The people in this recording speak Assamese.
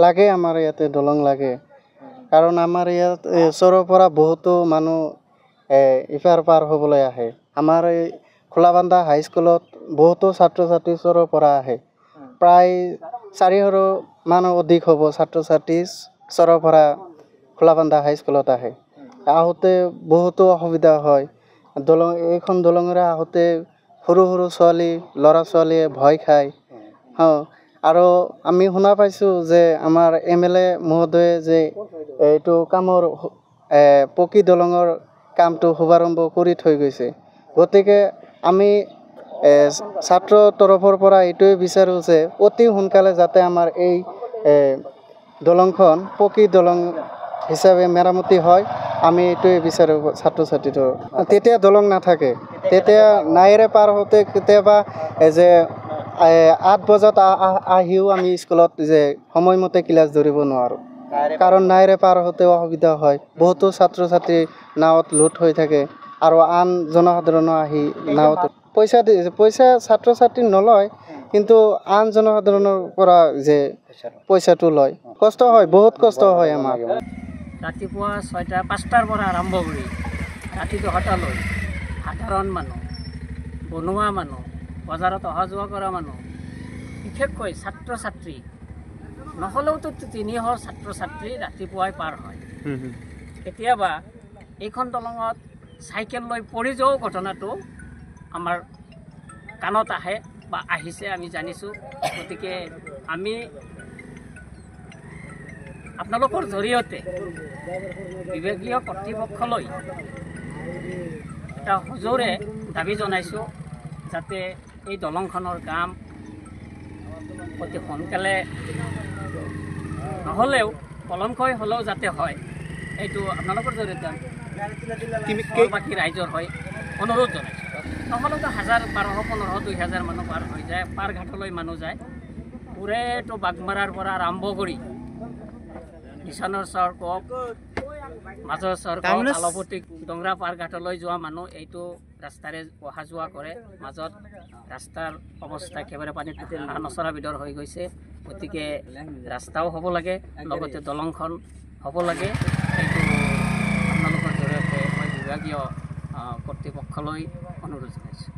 লাগে আমাৰ ইয়াতে দলং লাগে কাৰণ আমাৰ ইয়াত ওচৰৰ পৰা বহুতো মানুহ ইপাৰ পাৰ হ'বলৈ আহে আমাৰ এই খোলাবান্ধা হাইস্কুলত বহুতো ছাত্ৰ ছাত্ৰী ওচৰৰ পৰা আহে প্ৰায় 400 মানুহ অধিক হ'ব ছাত্ৰ ছাত্ৰী ওচৰৰ পৰা খোলাবান্ধা হাইস্কুলত আহে আহোঁতে বহুতো অসুবিধা হয় দলং এইখন দলঙেৰে আহোঁতে সৰু সৰু ছোৱালী ল'ৰা ছোৱালীয়ে ভয় খায় আৰু আমি শুনা পাইছোঁ যে আমাৰ MLA মহোদয়ে যে এইটো কামৰ পকী দলঙৰ কামটো শুভাৰম্ভ কৰি থৈ গৈছে গতিকে আমি ছাত্ৰ তৰফৰ পৰা এইটোৱে বিচাৰোঁ যে অতি সোনকালে যাতে আমাৰ এই দলংখন পকী দলং হিচাপে মেৰামতি হয় আমি এইটোৱে বিচাৰোঁ ছাত্ৰ ছাত্ৰীটো তেতিয়া দলং নাথাকে তেতিয়া নাৱেৰে পাৰ হওঁতে কেতিয়াবা যে 8 বজাত আহিও আমি স্কুলত যে সময়মতে ক্লাছ ধৰিব নোৱাৰোঁ কাৰণ নাৱেৰে পাৰ হওঁতে অসুবিধা হয় বহুতো ছাত্ৰ ছাত্ৰী নাৱত লোট হৈ থাকে আৰু আন জনসাধাৰণ আহি নাৱত পইচা ছাত্ৰ ছাত্ৰী নলয় কিন্তু আন জনসাধাৰণৰ পৰা যে পইচাটো লয় কষ্ট হয় বহুত কষ্ট হয় আমাৰ ৰাতিপুৱা 5টাৰ পৰা আৰম্ভ কৰি ৰাতি 10টালৈ সাধাৰণ মানুহ বনোৱা মানুহ বজাৰত অহা যোৱা কৰা মানুহ বিশেষকৈ ছাত্ৰ ছাত্ৰী নহ'লেওতো 300 ছাত্ৰ ছাত্ৰী ৰাতিপুৱাই পাৰ হয় কেতিয়াবা এইখন দলঙত চাইকেল লৈ পৰি যোৱা ঘটনাটো আমাৰ কাণত আহে বা আহিছে আমি জানিছোঁ গতিকে আমি আপোনালোকৰ জৰিয়তে বিভাগীয় কৰ্তৃপক্ষলৈ এটা সজোৰে দাবী জনাইছোঁ যাতে এই দলংখনৰ কাম অতি সোনকালে নহ'লেও পলমকৈ হ'লেও যাতে হয় এইটো আপোনালোকৰ জৰিয়তে বাকী ৰাইজৰ হয় অনুৰোধ জনাইছোঁ নহ'লেতো 1000 1200 1500 2000 মানুহ পাৰ হৈ যায় পাৰ ঘাটলৈ মানুহ যায় পুৰেতো বাগমাৰাৰ পৰা আৰম্ভ কৰি কিষাণৰ চৰ কক মাজৰ চৰ কক আলপতি ডংৰা পাৰ ঘাটলৈ যোৱা মানুহ এইটো ৰাস্তাৰে অহা যোৱা কৰে মাজত ৰাস্তাৰ অৱস্থা একেবাৰে পানীত নচৰা বিধৰ হৈ গৈছে গতিকে ৰাস্তাও হ'ব লাগে লগতে দলংখন হ'ব লাগে এইটো আপোনালোকৰ জৰিয়তে মই বিভাগীয় কৰ্তৃপক্ষলৈ অনুৰোধ জনাইছোঁ